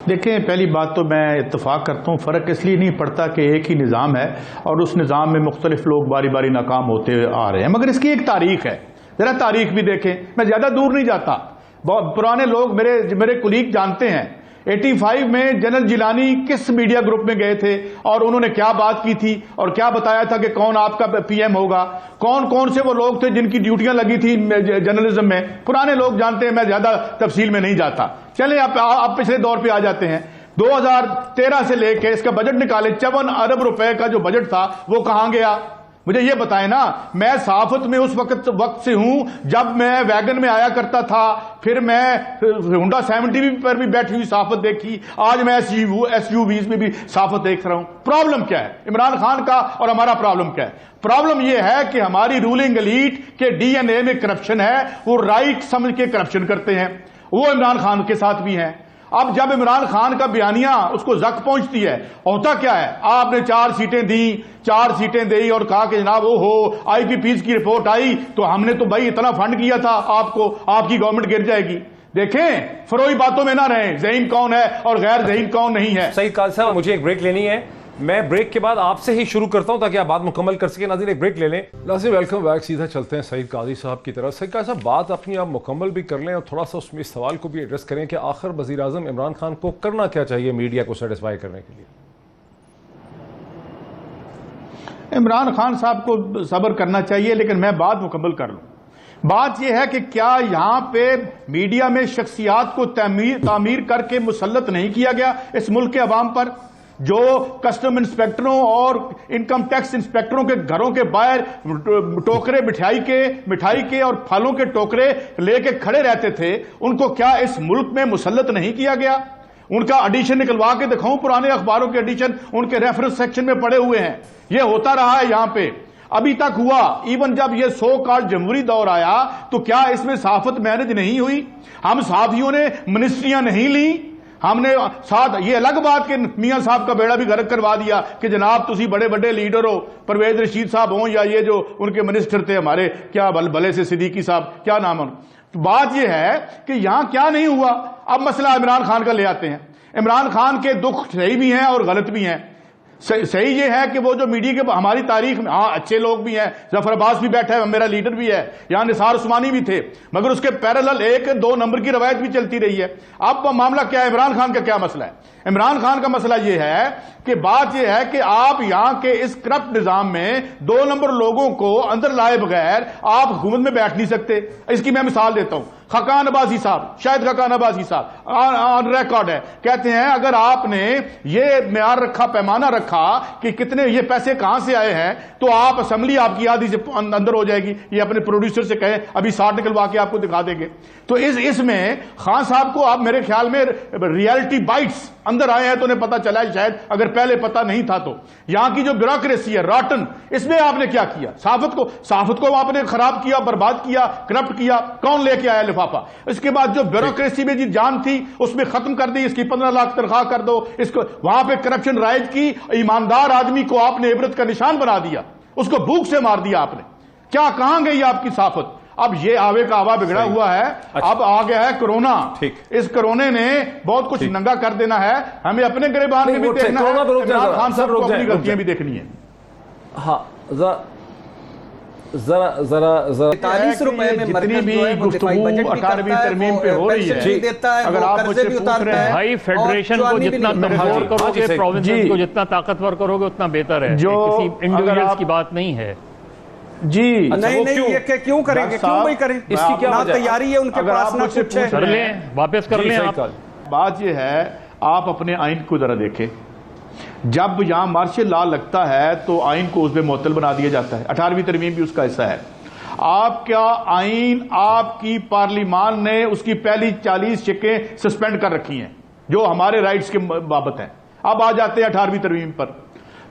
देखें, पहली बात तो मैं इत्तफाक करता हूँ, फ़र्क इसलिए नहीं पड़ता कि एक ही निज़ाम है और उस निज़ाम में मुख्तलिफ लोग बारी बारी नाकाम होते आ रहे हैं, मगर इसकी एक तारीख है। ज़रा तारीख भी देखें, मैं ज़्यादा दूर नहीं जाता, बहुत पुराने लोग मेरे कुलीग जानते हैं 85 में जनरल जिलानी किस मीडिया ग्रुप में गए थे और उन्होंने क्या बात की थी और क्या बताया था कि कौन आपका पीएम होगा, कौन कौन से वो लोग थे जिनकी ड्यूटियां लगी थी जर्नलिज्म में, पुराने लोग जानते हैं, मैं ज्यादा तफसील में नहीं जाता। चले आप पिछले दौर पे आ जाते हैं। 2013 से लेके इसका बजट निकाले, 54 अरब रुपए का जो बजट था वो कहां गया, मुझे ये बताएं ना। मैं सहाफत में उस वक्त से हूं जब मैं वैगन में आया करता था, फिर मैं हुंडा 70 पर भी बैठी हुई सहाफत देखी, आज मैं SUVs में भी सहाफत देख रहा हूं। प्रॉब्लम क्या है इमरान खान का और हमारा प्रॉब्लम क्या है? प्रॉब्लम यह है कि हमारी रूलिंग एलीट के DNA में करप्शन है, वो राइट समझ के करप्शन करते हैं, वो इमरान खान के साथ भी हैं। अब जब इमरान खान का बयानिया उसको जक पहुंचती है, होता क्या है, आपने 4 सीटें दी और कहा कि जनाब ओहो IPPs की रिपोर्ट आई तो हमने तो भाई इतना फंड किया था आपको, आपकी गवर्नमेंट गिर जाएगी। देखें, फरोई बातों में ना रहें, ज़हीन कौन है और गैर ज़हीन कौन नहीं है। सईद काजी साहब, मुझे एक ब्रेक लेनी है, मैं ब्रेक के बाद आपसे ही शुरू करता हूं ताकि आप बात मुकम्मल कर सकें। नाज़रीन, एक ब्रेक ले लें। नाज़रीन, वेलकम बैक। सीधा चलते हैं सईद काजी साहब की तरफ। सईद काजी साहब, बात अपनी आप मुकम्मल भी कर लें और थोड़ा सा उसमें इस सवाल को भी एड्रेस करें कि आखिर वज़ीर आज़म इमरान खान को करना क्या चाहिए मीडिया को सेटिस्फाई करने के लिए? इमरान खान साहब को सब्र करना चाहिए, लेकिन मैं बात मुकम्मल कर लूं। बात यह है कि क्या यहां पे मीडिया में शख्सियात को तामीर करके मुसल्लत नहीं किया गया इस मुल्क के अवाम पर? जो कस्टम इंस्पेक्टरों और इनकम टैक्स इंस्पेक्टरों के घरों के बाहर टोकरे मिठाई के और फलों के टोकरे लेके खड़े रहते थे, उनको क्या इस मुल्क में मुसल्लत नहीं किया गया? उनका एडिशन निकलवा के दिखाऊं, पुराने अखबारों के एडिशन उनके रेफरेंस सेक्शन में पड़े हुए हैं। यह होता रहा है यहां पे, अभी तक हुआ। इवन जब यह 100 कॉल्ड जमहूरी दौर आया तो क्या इसमें सहाफत मैनेज नहीं हुई? हम सहाफियों ने मिनिस्ट्रियां नहीं ली? हमने साथ ये अलग बात कि मियां साहब का बेड़ा भी गर्क करवा दिया कि जनाब तुसी बड़े बड़े लीडर हो, परवेज रशीद साहब हो या ये जो उनके मिनिस्टर थे हमारे, क्या भले से सिद्दीकी साहब, क्या नाम है। तो बात यह है कि यहां क्या नहीं हुआ। अब मसला इमरान खान का ले आते हैं। इमरान खान के दुख सही भी हैं और गलत भी हैं। सही ये है कि वो जो मीडिया के हमारी तारीख में, हाँ अच्छे लोग भी हैं, जफर अब्बास भी बैठा है, मेरा लीडर भी है, यहां निसार उस्मानी भी थे, मगर उसके पैरेलल 1-2 नंबर की रवायत भी चलती रही है। अब मामला क्या है, इमरान खान का क्या मसला है? इमरान खान का मसला यह है कि बात यह है कि आप यहां के इस करप्ट निजाम में 2 नंबर लोगों को अंदर लाए बगैर आप हुकूमत में बैठ नहीं सकते। इसकी मैं मिसाल देता हूं। खकान अब्बासी साहब, शायद खकान अब्बासी साहब ऑन रिकॉर्ड है, कहते हैं अगर आपने ये म्यार रखा, पैमाना रखा कि कितने ये पैसे कहां से आए हैं, तो आप असेंबली आपकी आधी से अंदर हो जाएगी। ये अपने प्रोड्यूसर से कहें, अभी 60 निकलवा के आपको दिखा देंगे। तो इसमें खान साहब को आप मेरे ख्याल में रियलिटी बाइट्स अंदर आए हैं तो उन्हें पता चला है, शायद अगर पहले पता नहीं था तो। यहां की जो ब्यूरोक्रेसी है रॉटन, इसमें आपने क्या किया? सहाफत को आपने खराब किया, बर्बाद किया, करप्ट किया। कौन लेके आया लिफाफा? इसके बाद जो ब्यूरोक्रेसी में जी जान थी उसमें खत्म कर दी, इसकी 15 लाख तनख्वाह कर दो, इसको वहां पे करप्शन राइज की। ईमानदार आदमी को आपने इबरत का निशान बना दिया, उसको भूख से मार दिया आपने। क्या कहां गई आपकी सहाफत? अब ये आवे का आवा बिगड़ा हुआ है। अच्छा। अब आ गया है कोरोना। इस कोरोने ने बहुत कुछ नंगा कर देना है। हमें अपने गिरबान में भी देखना है, इमरान खान साहब को अपनी गलतियां भी देखनी है। हाँ, जरा 40 रुपए में जितनी भी गुफ्तगू 18वीं तरमीम पे हो रही है, अगर आप मुझसे पूछ रहे हैं भाई, फेडरेशन को जितना कमजोर करोगे, प्रोविंसेस को जितना ताकतवर करोगे उतना बेहतर है। जो किसी इंडिविजुअल्स की बात नहीं है जी। नहीं ये क्यों करेंगे, क्यों नहीं करें? इसकी क्या ना तैयारी है उनके पास, ना कुछ है। कर लें, वापस कर लें आप। बात यह है, आप अपने आइन को जरा देखें। जब यहां मार्शल लॉ लगता है तो आइन को उसमें मुअत्तल बना दिया जाता है। 18वीं तरमीम भी उसका हिस्सा है। आपका आइन, आपकी पार्लिमान ने उसकी पहली 40 शिकें सस्पेंड कर रखी हैं जो हमारे राइट्स के बाबत हैं। अब आ जाते हैं 18वीं तरमीम पर।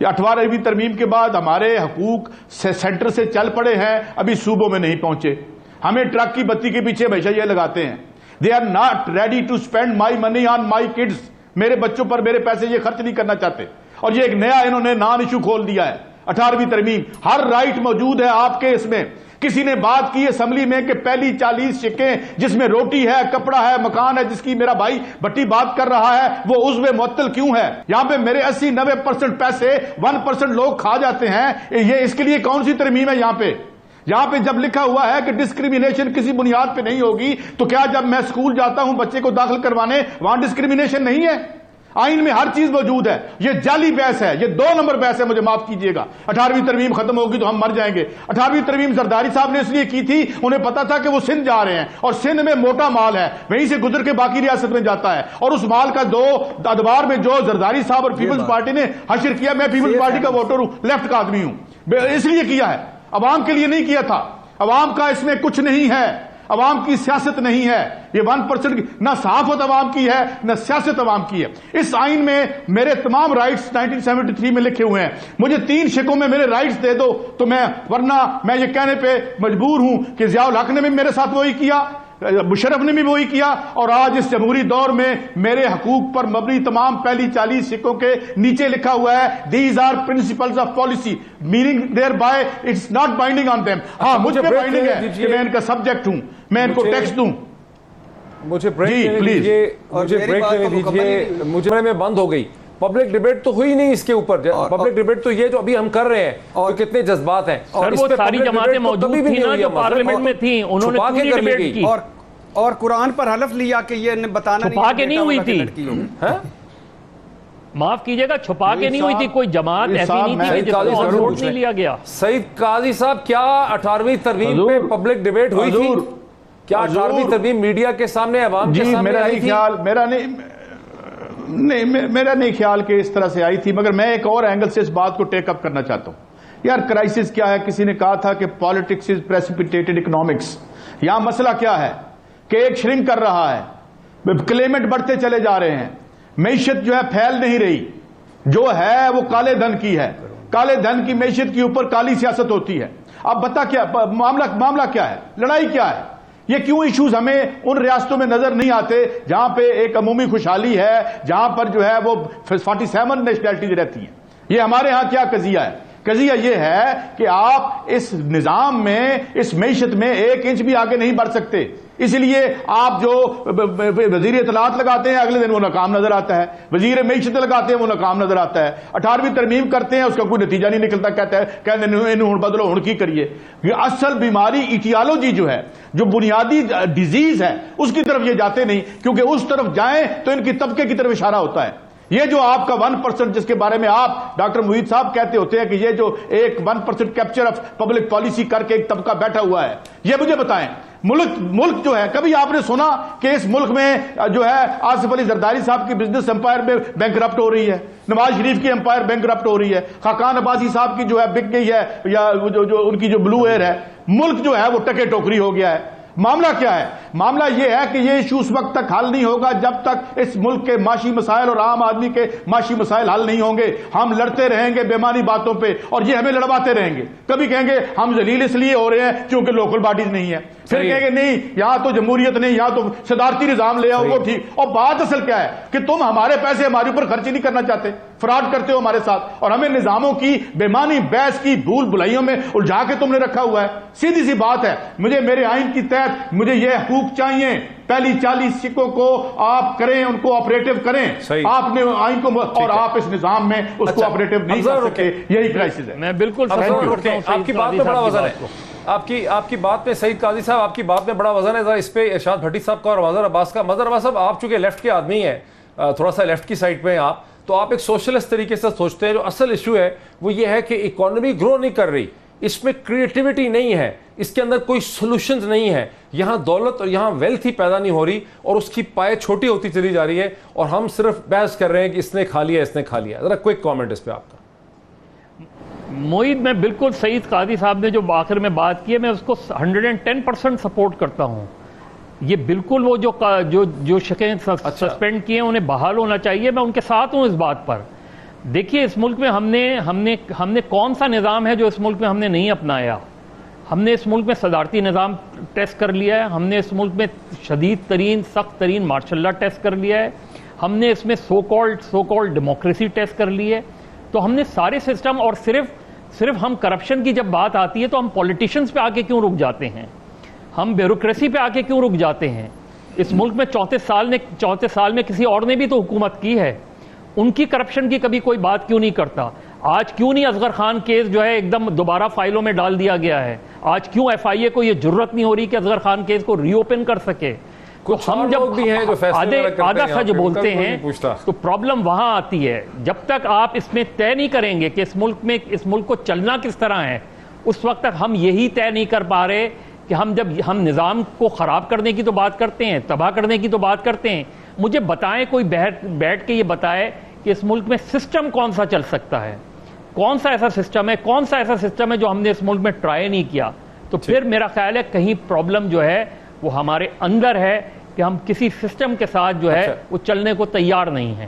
18वीं तरमीम के बाद हमारे हकूक सेंटर से चल पड़े हैं, अभी सूबों में नहीं पहुंचे। हमें ट्रक की बत्ती के पीछे हमेशा ये लगाते हैं, they are not ready to spend my money on my kids. मेरे बच्चों पर मेरे पैसे ये खर्च नहीं करना चाहते। और ये एक नया इन्होंने नॉन इशू खोल दिया है 18वीं तरमीम। हर राइट मौजूद है आपके इसमें। किसी ने बात की असेंबली में कि पहली 40 शिकें जिसमें रोटी है, कपड़ा है, मकान है, जिसकी मेरा भाई भट्टी बात कर रहा है, वो उज़्व मुअत्तल क्यों है? यहां पे मेरे 80-90% पैसे 1% लोग खा जाते हैं। ये इसके लिए कौन सी तरमीम है? यहां पे जब लिखा हुआ है कि डिस्क्रिमिनेशन किसी बुनियाद पे नहीं होगी, तो क्या जब मैं स्कूल जाता हूं बच्चे को दाखिल करवाने, वहां डिस्क्रिमिनेशन नहीं है? आइन में हर चीज मौजूद है। ये जाली बहस है, ये 2 नंबर बहस है, मुझे माफ कीजिएगा। 18वीं तरमीम खत्म होगी तो हम मर जाएंगे। 18वीं तरमीम जरदारी साहब ने इसलिए की थी, उन्हें पता था कि वो सिंध जा रहे हैं और सिंध में मोटा माल है, वहीं से गुजर के बाकी रियासत में जाता है, और उस माल का 2 अदबार में जो जरदारी साहब और पीपल्स पार्टी ने हशर किया, मैं पीपल्स पार्टी का वोटर हूं, लेफ्ट का आदमी हूं, इसलिए किया है, अवाम के लिए नहीं किया था। अवाम का इसमें कुछ नहीं है, अवाम की सियासत नहीं है, ये 1% ना सहाफत अवाम की है, ना सियासत अवाम की है। इस आइन में मेरे तमाम राइट्स 1973 में लिखे हुए हैं। मुझे 3 शिकों में मेरे राइट्स दे दो तो वरना मैं ये कहने पे मजबूर हूं कि ज़ियाउल हक ने भी मेरे साथ वही किया, मुशर्रफ ने भी वही किया, और आज इस जमहूरी दौर में मेरे हकूक पर मबनी तमाम पहली 40 सिक्कों के नीचे लिखा हुआ है, these are principles of policy, meaning thereby it's not binding on them. हाँ, मुझ पर बाइंडिंग है कि मैं इनका सब्जेक्ट हूं, मैं इनको टेक्स्ट दूं। मुझे ब्रेक लेने दीजिए, मुझे ब्रेक लेने दीजिए। मुझे में बंद हो गई, पब्लिक डिबेट तो हुई नहीं इसके ऊपर। पब्लिक डिबेट तो ये जो अभी हम कर रहे हैं, और तो कितने जज्बात हैं, और वो सारी जमातें मौजूद थी ना जो पार्लियामेंट में थी, उन्होंने पूरी डिबेट की, और कुरान पर हलफ लिया कि ये बताना छुपा के नहीं हुई थी। माफ कीजिएगा, छुपा के नहीं हुई थी, कोई जमात ऐसी नहीं थी जिसको वोट नहीं लिया गया। सईद काजी साहब, क्या 18वीं तरमीम पे पब्लिक डिबेट हुई थी? क्या 18वीं तरमीम मीडिया के सामने, अवाम के सामने आई थी? मेरा नहीं ख्याल कि इस तरह से आई थी, मगर मैं एक और एंगल से इस बात को टेकअप करना चाहता हूं। यार, क्राइसिस क्या है? किसी ने कहा था कि पॉलिटिक्स इज प्रेसिपिटेटेड इकोनॉमिक्स। यहां मसला क्या है कि एक श्रिंक कर रहा है, क्लेमेंट बढ़ते चले जा रहे हैं, मैशत जो है फैल नहीं रही, जो है वो काले धन की है, काले धन की मैशत के ऊपर काली सियासत होती है। अब बता क्या मामला क्या है, लड़ाई क्या है? ये क्यों इश्यूज हमें उन रियासतों में नजर नहीं आते जहां पे एक अमूमी खुशहाली है, जहां पर जो है वो 47 नेशनैलिटीज रहती हैं? ये हमारे यहां क्या कजिया है? कजिया ये है कि आप इस निजाम में, इस मैशत में 1 इंच भी आगे नहीं बढ़ सकते। इसलिए आप जो वजीर इतलात लगाते हैं, अगले दिन वो नाकाम नजर आता है, वजीर मैशत लगाते हैं, वो नाकाम नजर आता है, 18वीं तरमीम करते हैं, उसका कोई नतीजा नहीं निकलता, कहते हैं बदलो हुण की करिए। ये असल बीमारी इटियोलॉजी जो है, जो बुनियादी डिजीज है, उसकी तरफ ये जाते नहीं, क्योंकि उस तरफ जाएं तो इनकी तबके की तरफ इशारा होता है। ये जो आपका 1% जिसके बारे में आप डॉक्टर मुईद साहब कहते होते हैं कि ये जो एक 1% कैप्चर ऑफ पब्लिक पॉलिसी करके एक तबका बैठा हुआ है, ये मुझे बताएं, मुल्क जो है, कभी आपने सुना कि इस मुल्क में जो है आसिफ अली जरदारी साहब की बिजनेस एम्पायर में बैंकरप्ट हो रही है, नवाज शरीफ की एम्पायर बैंकरप्ट हो रही है, खाकान अब्बासी साहब की जो है बिक गई है, या जो उनकी जो ब्लू एयर है, मुल्क जो है वो टके टोकरी हो गया है। मामला क्या है? मामला यह है कि यह इशू उस वक्त तक हल नहीं होगा जब तक इस मुल्क के माशी मसाइल और आम आदमी के माशी मसाइल हल नहीं होंगे। हम लड़ते रहेंगे बेमानी बातों पे, और ये हमें लड़वाते रहेंगे। कभी कहेंगे हम जलील इसलिए हो रहे हैं क्योंकि लोकल बॉडीज नहीं है, फिर कहेंगे नहीं यहां तो जमहूरियत नहीं, यहां तो सदारती निजाम ले आओ, वो ठीक। और बात असल क्या है कि तुम हमारे पैसे हमारे ऊपर खर्च नहीं करना चाहते, फ्रॉड करते हो हमारे साथ, और हमें निजामों की बेमानी बहस की भूल भुलाइयों में उलझा के तुमने रखा हुआ है। सीधी सी बात है, मुझे मेरे आइन की तहत मुझे यह हकूक चाहिए, पहली 40 सिक्कों को आप करें, उनको ऑपरेटिव करें। आपने आइन को, और आप इस निजाम में उसको ऑपरेटिव नहीं कर सकते, यही क्राइसिस है। मैं बिल्कुल आपकी बात में बड़ा वजन है, आपकी बात में सईद काजी साहब, आपकी बात में बड़ा वजन है। जरा इस पे इरशाद भट्टी साहब का और मजहर अब्बास का। मजहर अब्बास साहब, आप चूंकि लेफ्ट के आदमी हैं, थोड़ा सा लेफ्ट की साइड पे हैं आप, तो आप एक सोशलिस्ट तरीके से सोचते हैं। जो असल इशू है वो ये है कि इकोनॉमी ग्रो नहीं कर रही, इसमें क्रिएटिविटी नहीं है, इसके अंदर कोई सॉल्यूशंस नहीं है, यहां दौलत और यहां वेल्थ ही पैदा नहीं हो रही, और उसकी पाए छोटी होती चली जा रही है, और हम सिर्फ बहस कर रहे हैं कि इसने खा लिया, इसने खा लिया। जरा क्विक कमेंट इस पे आपका। मोईद, मैं बिल्कुल सईद कादी साहब ने जो आखिर में बात की है, मैं उसको 110% सपोर्ट करता हूं। ये बिल्कुल वो जो शिकें सस्पेंड किए उन्हें बहाल होना चाहिए, मैं उनके साथ हूं इस बात पर। देखिए, इस मुल्क में हमने कौन सा निज़ाम है जो इस मुल्क में हमने नहीं अपनाया? हमने इस मुल्क में सदारती निज़ाम टेस्ट कर लिया है, हमने इस मुल्क में शदीद तरीन सख्त तरीन मार्शल लॉ टेस्ट कर लिया है, हमने इसमें सो कॉल्ड डेमोक्रेसी टेस्ट कर ली है। तो हमने सारे सिस्टम, और सिर्फ सिर्फ हम करप्शन की जब बात आती है तो हम पॉलिटिशियंस पे आके क्यों रुक जाते हैं, हम ब्यूरोक्रेसी पे आके क्यों रुक जाते हैं। इस मुल्क में 34 साल में किसी और ने भी तो हुकूमत की है, उनकी करप्शन की कभी कोई बात क्यों नहीं करता। आज क्यों नहीं असगर खान केस जो है एकदम दोबारा फाइलों में डाल दिया गया है, आज क्यों FIA को यह जरूरत नहीं हो रही कि असगर खान केस को रीओपन कर सके। तो हम जब भी हैं जो आधा सच बोलते हैं तो प्रॉब्लम वहां आती है। जब तक आप इसमें तय नहीं करेंगे कि इस मुल्क को चलना किस तरह है, उस वक्त तक हम यही तय नहीं कर पा रहे कि हम निज़ाम को ख़राब करने की तो बात करते हैं, तबाह करने की तो बात करते हैं। मुझे बताएं, कोई बैठ के ये बताए कि इस मुल्क में सिस्टम कौन सा चल सकता है, कौन सा ऐसा सिस्टम है जो हमने इस मुल्क में ट्राई नहीं किया। तो फिर मेरा ख्याल है कहीं प्रॉब्लम जो है वो हमारे अंदर है कि हम किसी सिस्टम के साथ जो है वो चलने को तैयार नहीं है।